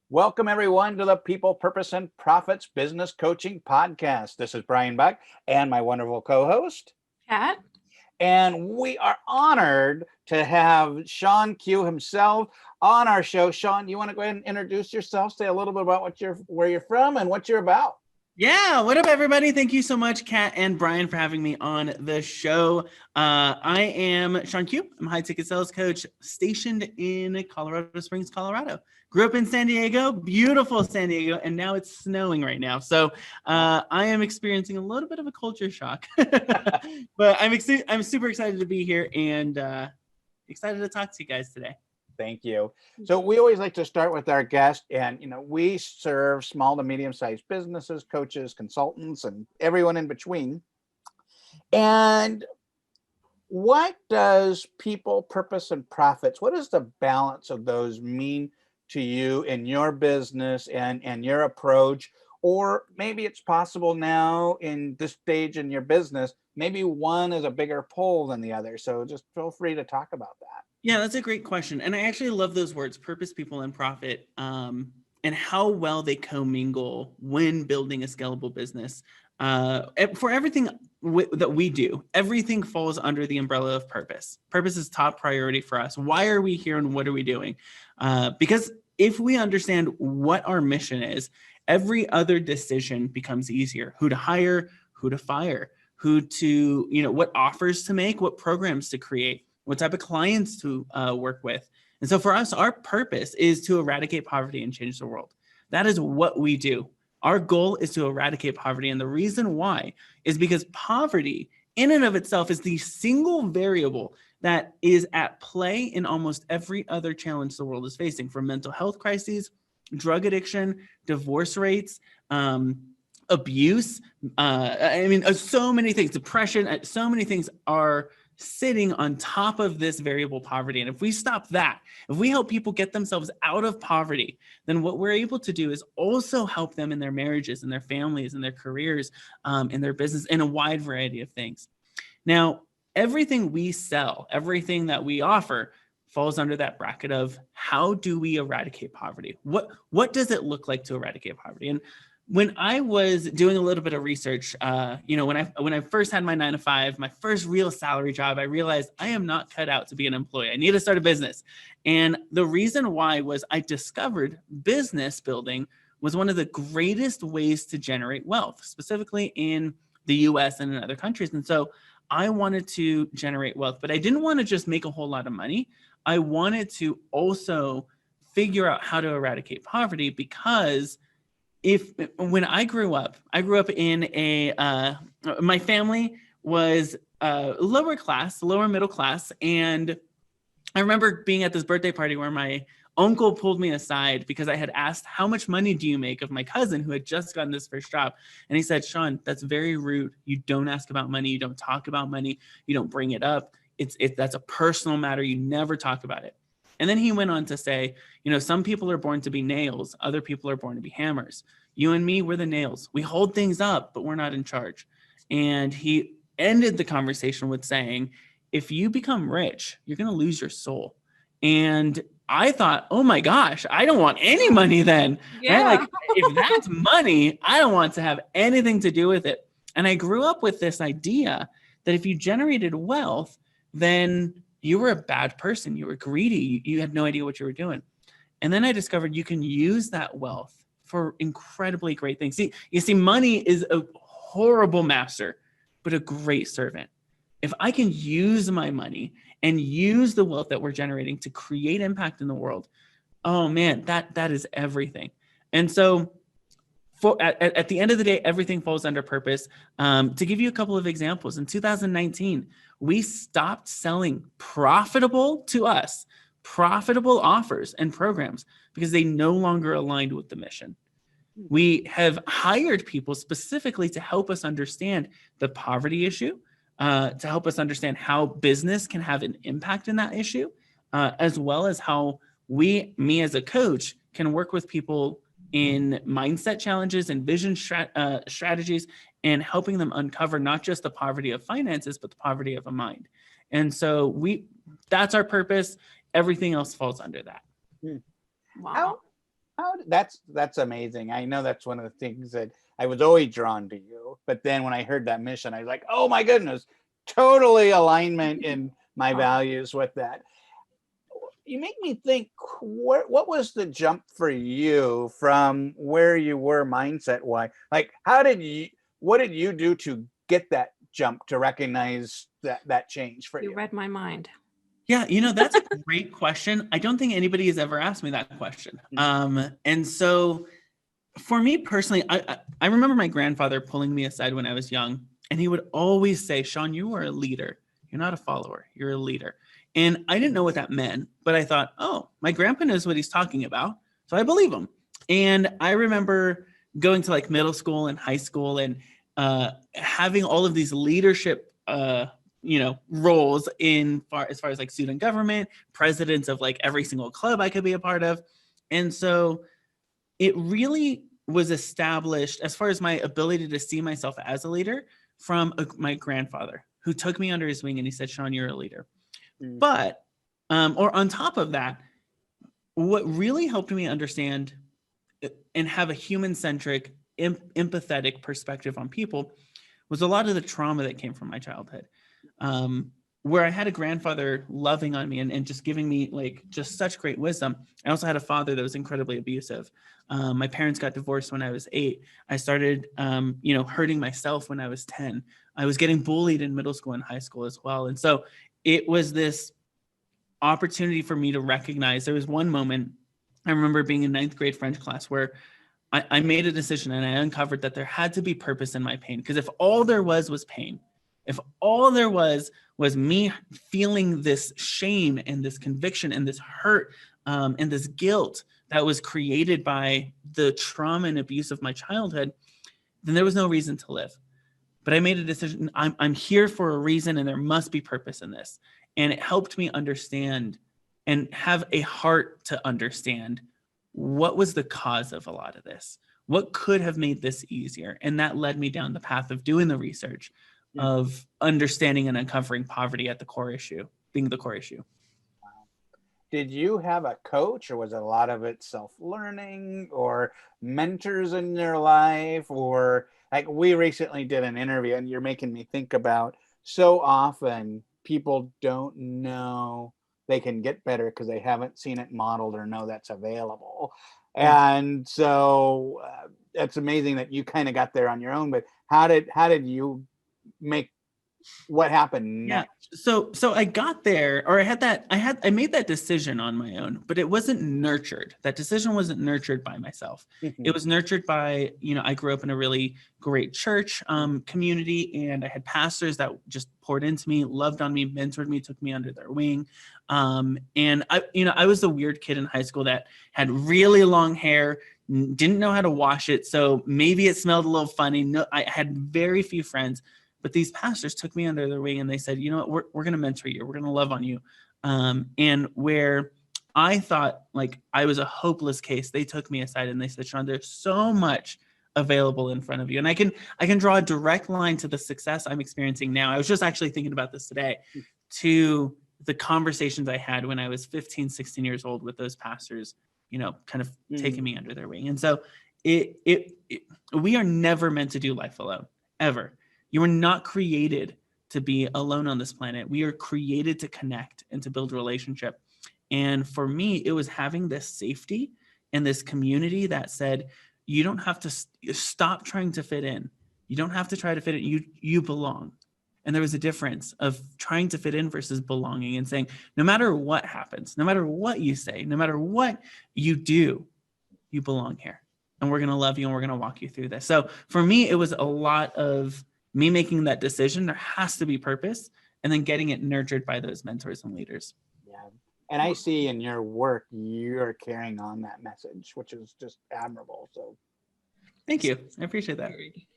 Welcome, everyone, to the People, Purpose, and Profits Business Coaching Podcast. This is Brian Buck and my wonderful co-host, Kat. And we are honored to have Shawn Q himself on our show. Shawn, you want to go ahead and introduce yourself, say a little bit about where you're from and what you're about? Yeah, what up, everybody? Thank you so much, Kat and Brian, for having me on the show. I am Shawn Q. I'm a high-ticket sales coach stationed in Colorado Springs, Colorado. Grew up in San Diego, beautiful San Diego, and now it's snowing right now. So I am experiencing a little bit of a culture shock, but I'm super excited to be here and excited to talk to you guys today. Thank you. So we always like to start with our guest, and we serve small to medium-sized businesses, coaches, consultants, and everyone in between. And what does people, purpose, and profits, what does the balance of those mean to you in your business and your approach? Or maybe it's possible now in this stage in your business, maybe one is a bigger pull than the other. So just feel free to talk about that. Yeah, that's a great question. And I actually love those words, purpose, people, and profit, and how well they commingle when building a scalable business. For everything that we do, everything falls under the umbrella of purpose. Purpose is top priority for us. Why are we here and what are we doing? Because if we understand what our mission is, every other decision becomes easier. Who to hire, who to fire, what offers to make, what programs to create, what type of clients to work with. And so for us, our purpose is to eradicate poverty and change the world. That is what we do. Our goal is to eradicate poverty. And the reason why is because poverty in and of itself is the single variable that is at play in almost every other challenge the world is facing, from mental health crises, drug addiction, divorce rates, abuse. So many things, depression, so many things are sitting on top of this variable poverty. And if we stop that, if we help people get themselves out of poverty, then what we're able to do is also help them in their marriages and their families and their careers, in their business, in a wide variety of things. Now, everything we sell, everything that we offer falls under that bracket of how do we eradicate poverty? What does it look like to eradicate poverty? And when I was doing a little bit of research, when I first had my 9-to-5, my first real salary job, I realized I am not cut out to be an employee. I need to start a business. And the reason why was I discovered business building was one of the greatest ways to generate wealth, specifically in the US and in other countries. And so I wanted to generate wealth, but I didn't want to just make a whole lot of money. I wanted to also figure out how to eradicate poverty, because when I grew up in my family was lower middle class. And I remember being at this birthday party where my uncle pulled me aside because I had asked, how much money do you make, of my cousin who had just gotten this first job. And he said, Shawn, that's very rude. You don't ask about money. You don't talk about money. You don't bring it up. That's a personal matter. You never talk about it. And then he went on to say, some people are born to be nails. Other people are born to be hammers. You and me, we're the nails. We hold things up, but we're not in charge. And he ended the conversation with saying, if you become rich, you're going to lose your soul. And I thought, oh my gosh, I don't want any money then. Yeah. Right? Like, if that's money, I don't want to have anything to do with it. And I grew up with this idea that if you generated wealth, then you were a bad person. You were greedy. You had no idea what you were doing. And then I discovered you can use that wealth for incredibly great things. You see, money is a horrible master, but a great servant. If I can use my money and use the wealth that we're generating to create impact in the world, oh man, that is everything. And so at the end of the day, everything falls under purpose. To give you a couple of examples, in 2019, we stopped selling profitable offers and programs because they no longer aligned with the mission. We have hired people specifically to help us understand the poverty issue, to help us understand how business can have an impact in that issue, as well as how me as a coach can work with people in mindset challenges and vision strategies, and helping them uncover not just the poverty of finances, but the poverty of a mind. And so that's our purpose. Everything else falls under that. Wow. That's amazing. I know that's one of the things that I was always drawn to you. But then when I heard that mission, I was like, oh my goodness, totally alignment in my values with that. You make me think, what was the jump for you from where you were mindset wise? Like, what did you do to get that jump to recognize that change for you? You read my mind. Yeah, that's a great question. I don't think anybody has ever asked me that question. And so for me personally, I remember my grandfather pulling me aside when I was young, and he would always say, Shawn, you are a leader. You're not a follower. You're a leader. And I didn't know what that meant, but I thought, oh, my grandpa knows what he's talking about, so I believe him. And I remember going to like middle school and high school and having all of these leadership roles as far as like student government, presidents of like every single club I could be a part of. And so it really was established as far as my ability to see myself as a leader from my grandfather, who took me under his wing and he said, Shawn, you're a leader. But, or on top of that, what really helped me understand and have a human-centric, empathetic perspective on people was a lot of the trauma that came from my childhood, where I had a grandfather loving on me and just giving me like just such great wisdom. I also had a father that was incredibly abusive. My parents got divorced when I was 8. I started, hurting myself when I was 10. I was getting bullied in middle school and high school as well. And so it was this opportunity for me to recognize. There was one moment I remember being in 9th grade French class where I made a decision and I uncovered that there had to be purpose in my pain. Because if all there was pain, if all there was me feeling this shame and this conviction and this hurt and this guilt that was created by the trauma and abuse of my childhood, then there was no reason to live. But I made a decision. I'm here for a reason, and there must be purpose in this. And it helped me understand and have a heart to understand what was the cause of a lot of this. What could have made this easier? And that led me down the path of doing the research, of understanding and uncovering poverty at the core issue, being the core issue. Did you have a coach, or was it a lot of it self-learning, or mentors in your life? Or like we recently did an interview, and you're making me think about, so often people don't know they can get better because they haven't seen it modeled or know that's available. And so it's amazing that you kind of got there on your own. But how did you make, what happened next? So I got there, or I made that decision on my own, but it wasn't nurtured. That decision wasn't nurtured by myself. It was nurtured by, I grew up in a really great church community, and I had pastors that just poured into me, loved on me, mentored me, took me under their wing. And I was the weird kid in high school that had really long hair, didn't know how to wash it. So maybe it smelled a little funny. No, I had very few friends. But these pastors took me under their wing and they said, you know what, we're going to mentor you. We're going to love on you. And where I thought like I was a hopeless case, they took me aside and they said, Shawn, there's so much available in front of you. And I can draw a direct line to the success I'm experiencing now. I was just actually thinking about this today, to the conversations I had when I was 15, 16 years old with those pastors, kind of taking me under their wing. And so we are never meant to do life alone, ever. You were not created to be alone on this planet. We are created to connect and to build relationship. And for me, it was having this safety and this community that said, you don't have to stop trying to fit in. You don't have to try to fit in. You belong. And there was a difference of trying to fit in versus belonging, and saying, no matter what happens, no matter what you say, no matter what you do, you belong here. And we're going to love you and we're going to walk you through this. So for me, it was a lot of me making that decision. There has to be purpose, and then getting it nurtured by those mentors and leaders. Yeah. And I see in your work, you're carrying on that message, which is just admirable. So Thank you. I appreciate that.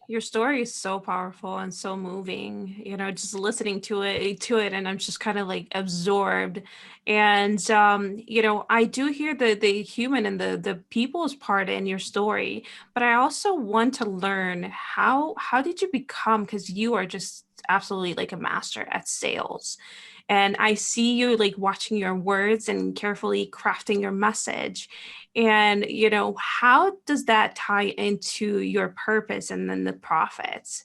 Your story is so powerful and so moving, just listening to it, and I'm just kind of like absorbed. And I do hear the human and the people's part in your story, but I also want to learn how did you become, because you are just absolutely like a master at sales. And I see you like watching your words and carefully crafting your message. And, how does that tie into your purpose and then the profits?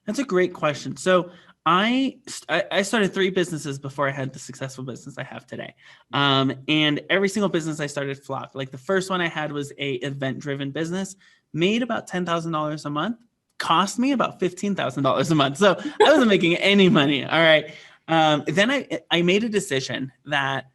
That's a great question. So I started 3 businesses before I had the successful business I have today. And every single business I started flopped. Like the first one I had was a event-driven business, made about $10,000 a month, cost me about $15,000 a month. So I wasn't making any money. All right. Then I made a decision that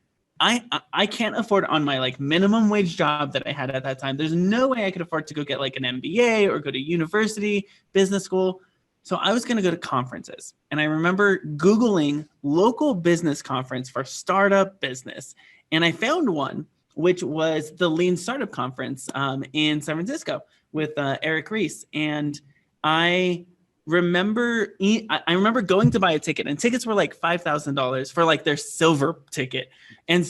I can't afford on my like minimum wage job that I had at that time. There's no way I could afford to go get like an MBA or go to university, business school. So I was going to go to conferences. And I remember Googling local business conference for startup business. And I found one, which was the Lean Startup Conference in San Francisco with Eric Ries. And I remember going to buy a ticket, and tickets were like $5,000 for like their silver ticket. And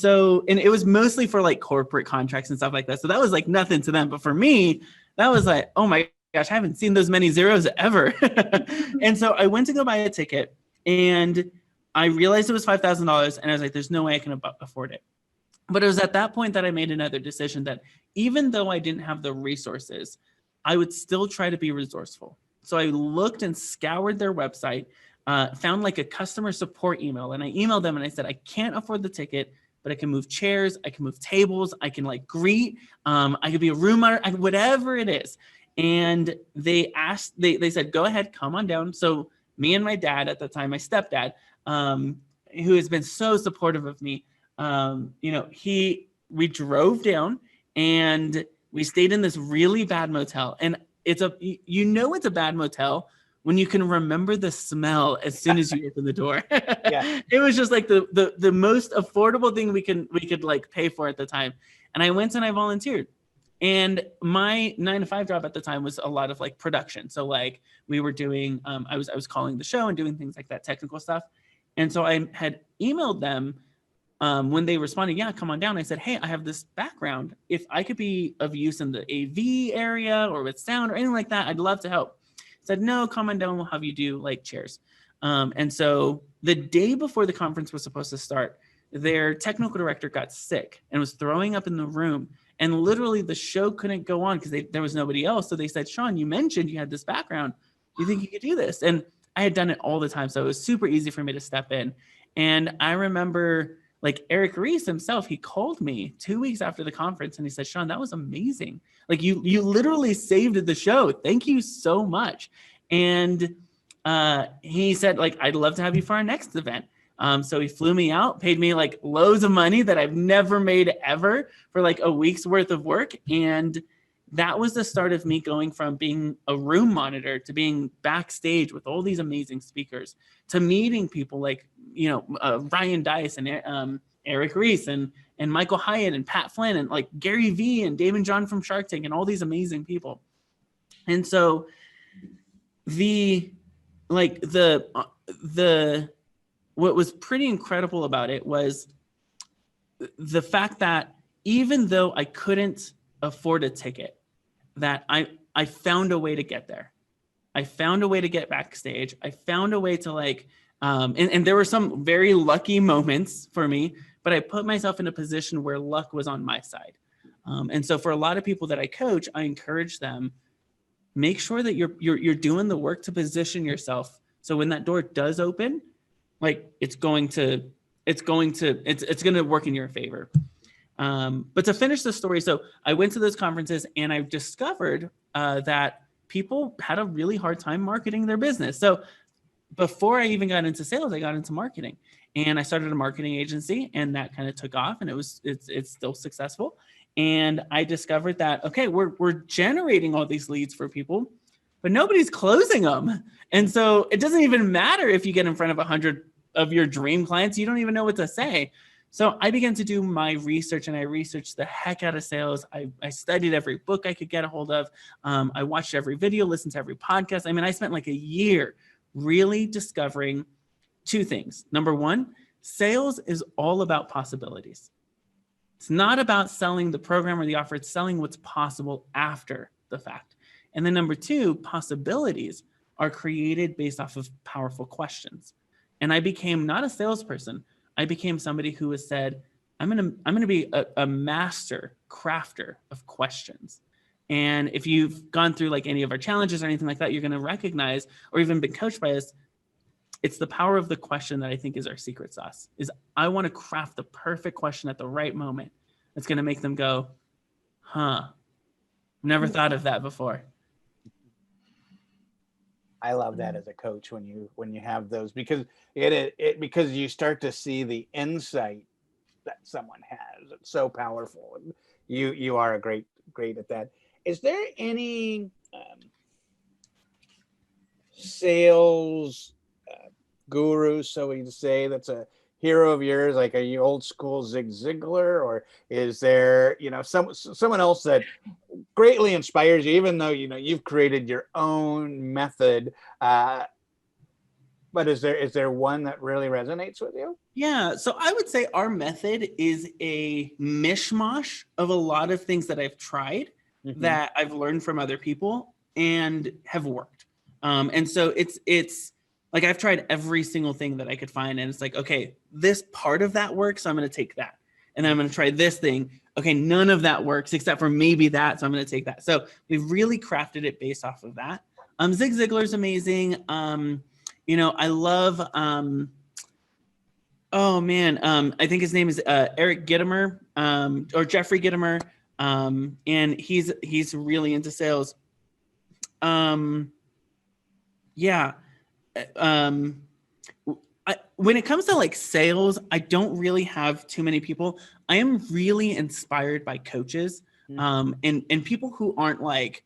it was mostly for like corporate contracts and stuff like that. So that was like nothing to them. But for me, that was like, oh my gosh, I haven't seen those many zeros ever. And so I went to go buy a ticket, and I realized it was $5,000, and I was like, there's no way I can afford it. But it was at that point that I made another decision that even though I didn't have the resources, I would still try to be resourceful. So I looked and scoured their website, found like a customer support email, and I emailed them and I said, I can't afford the ticket, but I can move chairs, I can move tables, I can like greet, I could be a room monitor, whatever it is. And they said, go ahead, come on down. So me and my dad at the time, my stepdad, who has been so supportive of me, we drove down and we stayed in this really bad motel. And it's a bad motel when you can remember the smell as soon as you open the door. Yeah. It was just like the most affordable thing we could like pay for at the time. And I went and I volunteered. And my 9-to-5 job at the time was a lot of like production. So like we were doing, I was calling the show and doing things like that, technical stuff. And so I had emailed them when they responded, yeah, come on down. I said, hey, I have this background. If I could be of use in the AV area or with sound or anything like that, I'd love to help. I said, no, come on down. We'll have you do like chairs. And so the day before the conference was supposed to start, their technical director got sick and was throwing up in the room. And literally the show couldn't go on because there was nobody else. So they said, Shawn, you mentioned you had this background. Do you think you could do this? And I had done it all the time. So it was super easy for me to step in. And I remember like Eric Ries himself, he called me 2 weeks after the conference and he said, Shawn, that was amazing. Like you literally saved the show. Thank you so much. And he said, like, I'd love to have you for our next event. So he flew me out, paid me like loads of money that I've never made ever for like a week's worth of work. And that was the start of me going from being a room monitor to being backstage with all these amazing speakers to meeting people like, Ryan Dice and Eric Ries and Michael Hyatt and Pat Flynn and like Gary Vee and Dave and John from Shark Tank and all these amazing people. And so what was pretty incredible about it was the fact that even though I couldn't afford a ticket, that I found a way to get there. I found a way to get backstage. I found a way to like, and there were some very lucky moments for me, but I put myself in a position where luck was on my side. And so for a lot of people that I coach, I encourage them, make sure that you're doing the work to position yourself. So when that door does open, like it's going to work in your favor. But to finish the story, so I went to those conferences and I discovered that people had a really hard time marketing their business. So before I even got into sales, I got into marketing and I started a marketing agency and that kind of took off and it's still successful. And I discovered that, okay, we're generating all these leads for people, but nobody's closing them. And so it doesn't even matter if you get in front of 100 of your dream clients, you don't even know what to say. So I began to do my research, and I researched the heck out of sales. I studied every book I could get a hold of. I watched every video, listened to every podcast. I mean, I spent like a year really discovering two things. Number one, sales is all about possibilities. It's not about selling the program or the offer. It's selling what's possible after the fact. And then number two, possibilities are created based off of powerful questions. And I became not a salesperson. I became somebody who has said, I'm gonna be a master crafter of questions. And if you've gone through like any of our challenges or anything like that, you're gonna recognize, or even been coached by us, it's the power of the question that I think is our secret sauce. Is I want to craft the perfect question at the right moment that's gonna make them go, huh, never thought of that before. I love that as a coach when you have those, because because you start to see the insight that someone has. It's so powerful. And you are great at that. Is there any sales guru, so we say, that's a hero of yours? Like, are you old school Zig Ziglar, or is there someone else that greatly inspires you, even though you've created your own method, but is there one that really resonates with you? Yeah, so I would say our method is a mishmash of a lot of things that I've tried, that I've learned from other people and have worked. And so it's like I've tried every single thing that I could find, and it's like, okay, this part of that works, so I'm going to take that. And then I'm going to try this thing. Okay, none of that works except for maybe that, so I'm going to take that. So we've really crafted it based off of that. Zig Ziglar's amazing. I love, I think his name is Eric Gitomer, or Jeffrey Gitomer, and he's really into sales. When it comes to like sales, I don't really have too many people. I am really inspired by coaches, and people who aren't like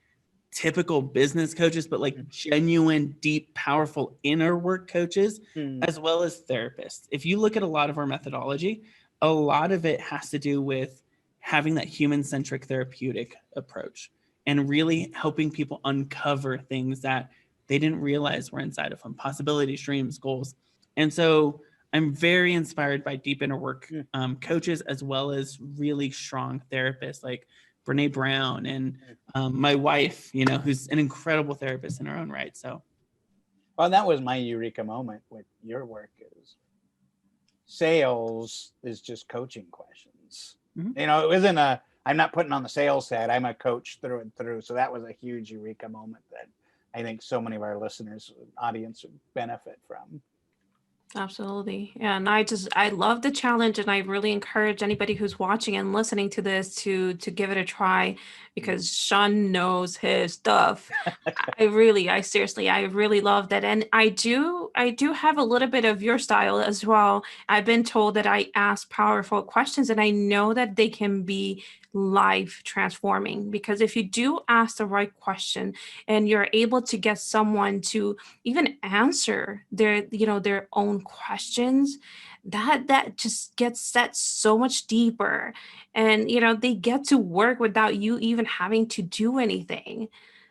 typical business coaches, but like genuine, deep, powerful inner work coaches, as well as therapists. If you look at a lot of our methodology, a lot of it has to do with having that human-centric therapeutic approach and really helping people uncover things that they didn't realize were inside of them, possibilities, dreams, goals. And so I'm very inspired by deep inner work coaches, as well as really strong therapists like Brene Brown and my wife, who's an incredible therapist in her own right. So, well, that was my eureka moment with your work. Is sales is just coaching questions. It isn't I'm not putting on the sales hat. I'm a coach through and through. So that was a huge eureka moment that I think so many of our listeners, audience, would benefit from. Absolutely. Yeah, and I love the challenge, and I really encourage anybody who's watching and listening to this to give it a try, because Shawn knows his stuff. I seriously, I really love that. And I do have a little bit of your style as well. I've been told that I ask powerful questions, and I know that they can be life transforming, because if you do ask the right question and you're able to get someone to even answer their own questions, that just gets that so much deeper, and they get to work without you even having to do anything.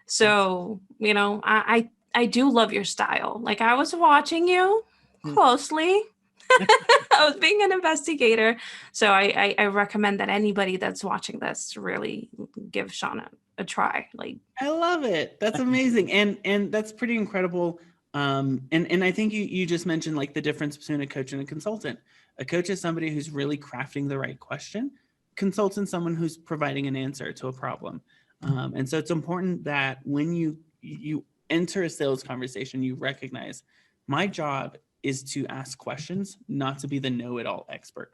So I do love your style. Like, I was watching you closely. I was being an investigator. So I recommend that anybody that's watching this really give Shawn a try. Like, I love it. That's amazing. And that's pretty incredible. And I think you just mentioned like the difference between a coach and a consultant. A coach is somebody who's really crafting the right question. Consultant, someone who's providing an answer to a problem. And so it's important that when you enter a sales conversation, you recognize my job is to ask questions, not to be the know-it-all expert.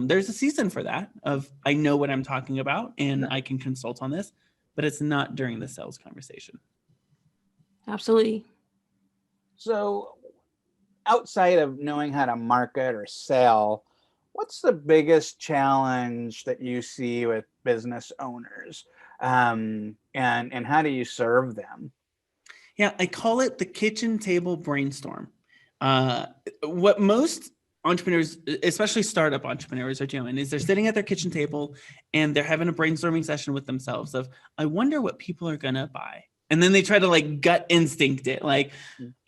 There's a season for that of I know what I'm talking about and I can consult on this, but it's not during the sales conversation. absolutely. So outside of knowing how to market or sell, what's the biggest challenge that you see with business owners? And how do you serve them? Yeah, I call it the kitchen table brainstorm. What most entrepreneurs, especially startup entrepreneurs, are doing is they're sitting at their kitchen table and they're having a brainstorming session with themselves of, I wonder what people are going to buy. And then they try to like gut instinct it, like,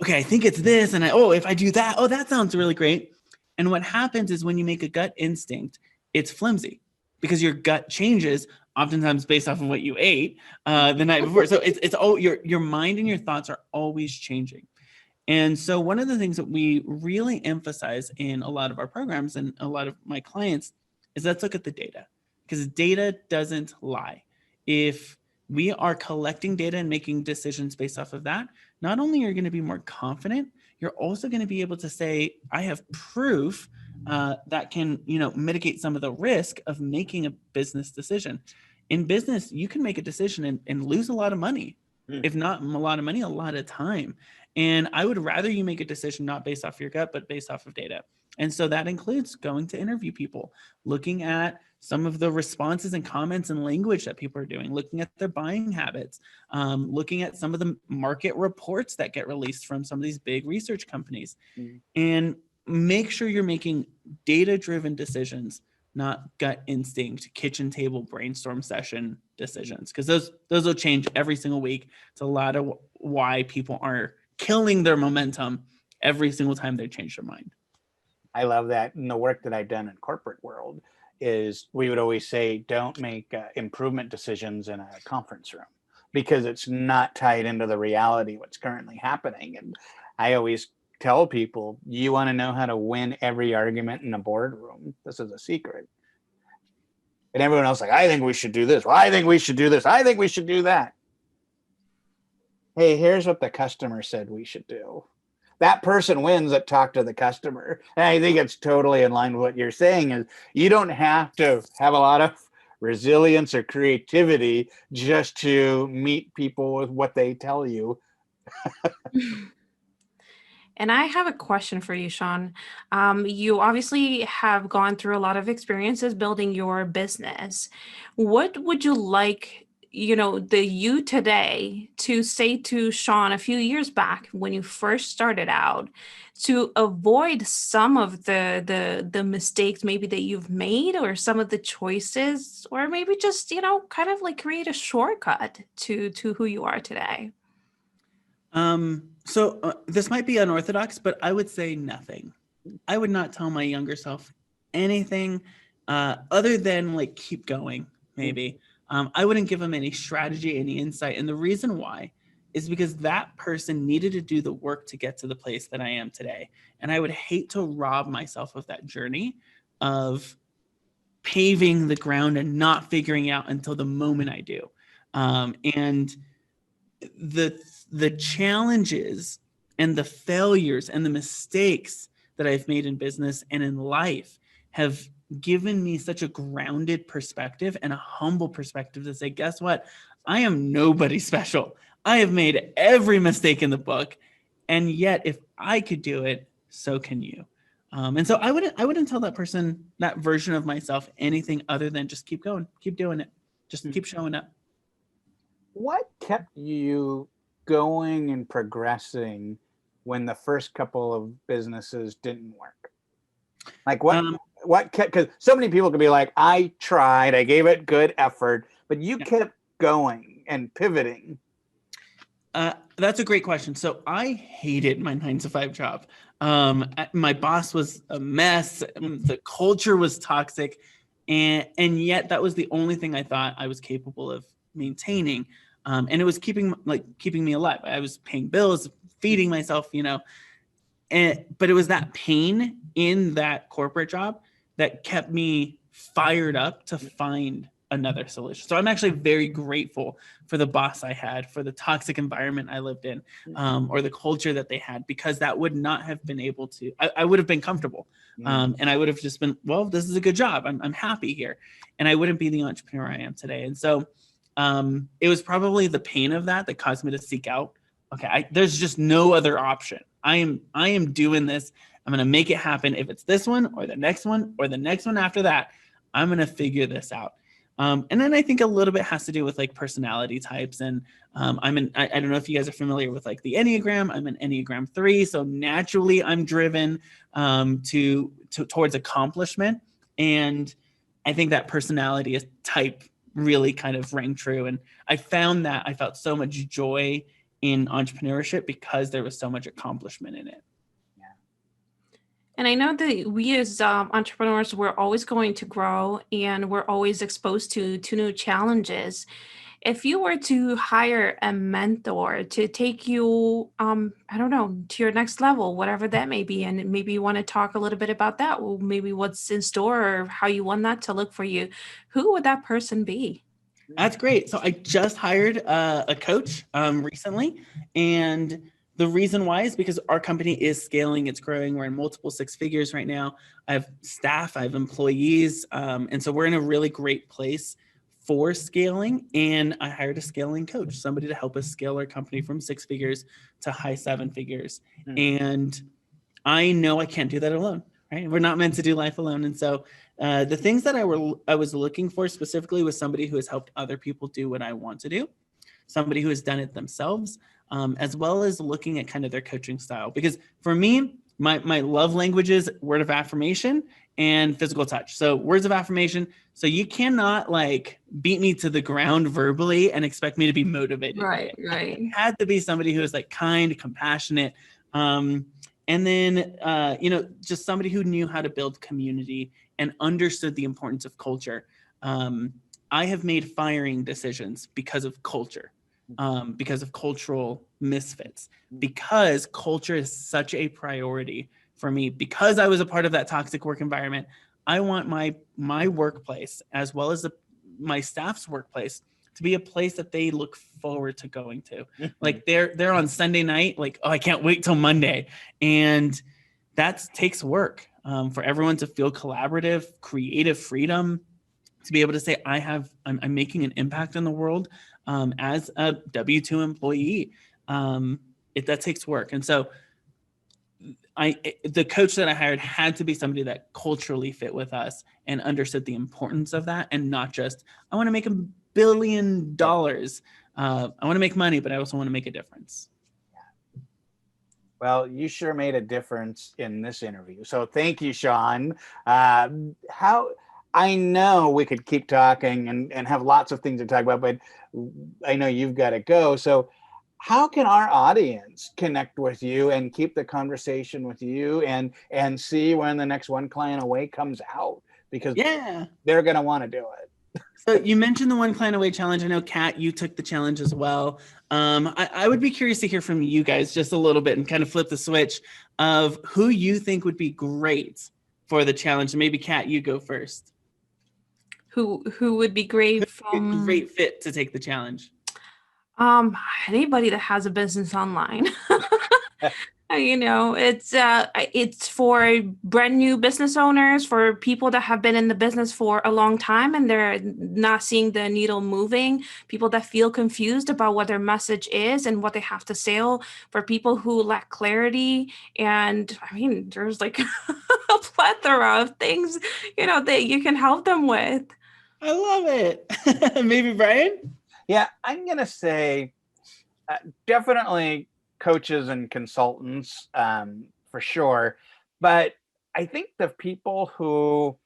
okay, I think it's this. And if I do that, that sounds really great. And what happens is when you make a gut instinct, it's flimsy because your gut changes oftentimes based off of what you ate the night before. So it's all your mind and your thoughts are always changing. And so one of the things that we really emphasize in a lot of our programs and a lot of my clients is let's look at the data, because data doesn't lie. If we are collecting data and making decisions based off of that, not only are you going to be more confident, you're also going to be able to say, I have proof that can, mitigate some of the risk of making a business decision. In business, you can make a decision and lose a lot of money, if not a lot of money, a lot of time. And I would rather you make a decision not based off your gut, but based off of data. And so that includes going to interview people, looking at some of the responses and comments and language that people are doing, looking at their buying habits, looking at some of the market reports that get released from some of these big research companies, and make sure you're making data-driven decisions, not gut instinct, kitchen table brainstorm session decisions, because those will change every single week. It's a lot of why people are killing their momentum every single time they change their mind. I love that. In the work that I've done in corporate world is we would always say, don't make improvement decisions in a conference room, because it's not tied into the reality what's currently happening. And I always tell people, you want to know how to win every argument in a boardroom, this is a secret. And everyone else like, I think we should do this. Well, I think we should do this. I think we should do that. Hey, here's what the customer said we should do. That person wins that talk to the customer. And I think it's totally in line with what you're saying is you don't have to have a lot of resilience or creativity just to meet people with what they tell you. And I have a question for you, Shawn. You obviously have gone through a lot of experiences building your business. What would you like, the you today to say to Shawn a few years back when you first started out to avoid some of the mistakes maybe that you've made, or some of the choices, or maybe just, kind of like create a shortcut to who you are today? So this might be unorthodox, but I would say nothing. I would not tell my younger self anything other than like keep going, maybe. I wouldn't give him any strategy, any insight. And the reason why is because that person needed to do the work to get to the place that I am today. And I would hate to rob myself of that journey of paving the ground and not figuring out until the moment I do. And the challenges and the failures and the mistakes that I've made in business and in life have given me such a grounded perspective and a humble perspective to say, guess what? I am nobody special. I have made every mistake in the book. And yet if I could do it, so can you. And so I wouldn't tell that person, that version of myself, anything other than just keep going, keep doing it. Just keep showing up. What kept you going and progressing when the first couple of businesses didn't work? Like what kept, because so many people could be like, I tried, I gave it good effort, but you kept going and pivoting. That's a great question. So I hated my 9-to-5 job. My boss was a mess. The culture was toxic. And yet that was the only thing I thought I was capable of maintaining. And it was keeping me alive. I was paying bills, feeding myself, but it was that pain in that corporate job that kept me fired up to find another solution. So I'm actually very grateful for the boss I had, for the toxic environment I lived in, or the culture that they had, because that would not have been able to, I would have been comfortable. And I would have just been, well, this is a good job. I'm happy here. And I wouldn't be the entrepreneur I am today. And so it was probably the pain of that caused me to seek out, okay, there's just no other option. I am doing this. I'm going to make it happen. If it's this one or the next one or the next one after that, I'm going to figure this out. And then I think a little bit has to do with like personality types. And I don't know if you guys are familiar with like the Enneagram. I'm an Enneagram 3. So naturally I'm driven towards accomplishment. And I think that personality type really kind of rang true. And I found that I felt so much joy in entrepreneurship because there was so much accomplishment in it. And I know that we as entrepreneurs, we're always going to grow and we're always exposed to new challenges. If you were to hire a mentor to take you, I don't know, to your next level, whatever that may be, and maybe you want to talk a little bit about that, or maybe what's in store or how you want that to look for you, who would that person be? That's great. So I just hired a coach recently, and the reason why is because our company is scaling, it's growing. We're in multiple six figures right now. I have staff, I have employees, and so we're in a really great place for scaling. And I hired a scaling coach, somebody to help us scale our company from six figures to high seven figures. And I know I can't do that alone, right? We're not meant to do life alone. And so the things that I was looking for specifically was somebody who has helped other people do what I want to do, somebody who has done it themselves, as well as looking at kind of their coaching style. Because for me, my love language is word of affirmation and physical touch. So words of affirmation. So you cannot like beat me to the ground verbally and expect me to be motivated. Right. It had to be somebody who is like kind, compassionate, and then, just somebody who knew how to build community and understood the importance of culture. I have made firing decisions because of culture, because of cultural misfits, because culture is such a priority for me. Because I was a part of that toxic work environment, I want my workplace, as well as my staff's workplace, to be a place that they look forward to going to. Like they're on Sunday night, like, oh, I can't wait till Monday. And that takes work for everyone to feel collaborative, creative freedom, to be able to say, I'm making an impact in the world as a W-2 employee. That takes work. And so the coach that I hired had to be somebody that culturally fit with us and understood the importance of that, and not just, I want to make $1 billion. I want to make money, but I also want to make a difference. Well, you sure made a difference in this interview. So thank you, Shawn. I know we could keep talking and have lots of things to talk about, but I know you've got to go. So how can our audience connect with you and keep the conversation with you and see when the next One Client Away comes out? Because they're going to want to do it. So you mentioned the One Client Away challenge. I know, Kat, you took the challenge as well. I would be curious to hear from you guys just a little bit and kind of flip the switch of who you think would be great for the challenge. Maybe, Kat, you go first. Who would be great from... Great fit to take the challenge? Anybody that has a business online. It's for brand new business owners, for people that have been in the business for a long time and they're not seeing the needle moving, people that feel confused about what their message is and what they have to sell, for people who lack clarity. And I mean, there's like a plethora of things, that you can help them with. I love it. Maybe Brian? Yeah, I'm going to say definitely coaches and consultants for sure. But I think the people who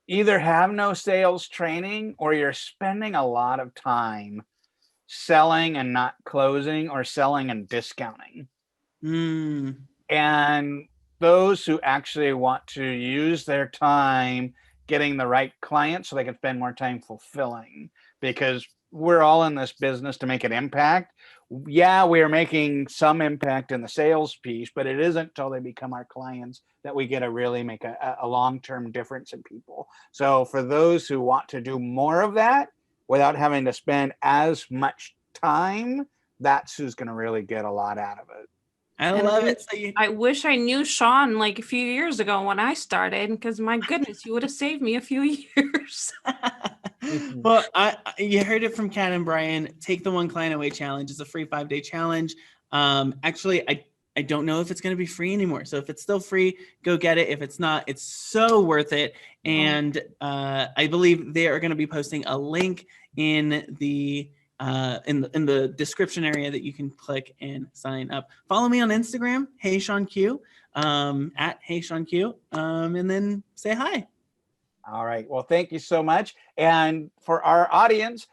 either have no sales training, or you're spending a lot of time selling and not closing, or selling and discounting. And those who actually want to use their time getting the right clients so they can spend more time fulfilling, because we're all in this business to make an impact. Yeah, we are making some impact in the sales piece, but it isn't until they become our clients that we get to really make a long-term difference in people. So for those who want to do more of that without having to spend as much time, that's who's going to really get a lot out of it. I love it. I wish I knew Shawn like a few years ago when I started, because my goodness, you would have saved me a few years. Well, you heard it from Kat and Brian. Take the One Client Away challenge. It's a free 5-day challenge. Actually, I I don't know if it's going to be free anymore. So if it's still free, go get it. If it's not, it's so worth it. And I believe they are going to be posting a link in the description area that you can click and sign up. Follow me on Instagram, Hey Shawn Q, at Hey Shawn Q, and then say hi. All right. Well, thank you so much. And for our audience,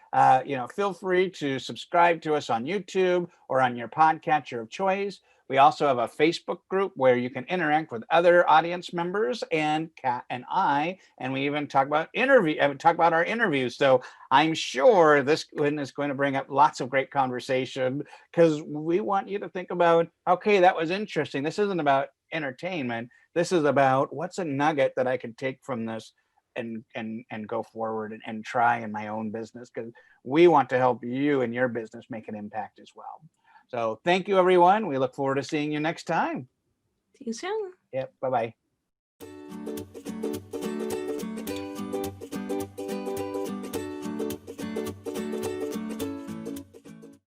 feel free to subscribe to us on YouTube or on your podcatcher of choice. We also have a Facebook group where you can interact with other audience members and Kat and I, and we even talk about our interviews. So I'm sure this one is going to bring up lots of great conversation, because we want you to think about, okay, that was interesting. This isn't about entertainment. This is about what's a nugget that I can take from this and go forward and try in my own business, because we want to help you and your business make an impact as well. So thank you, everyone. We look forward to seeing you next time. See you soon. Yep. Bye-bye.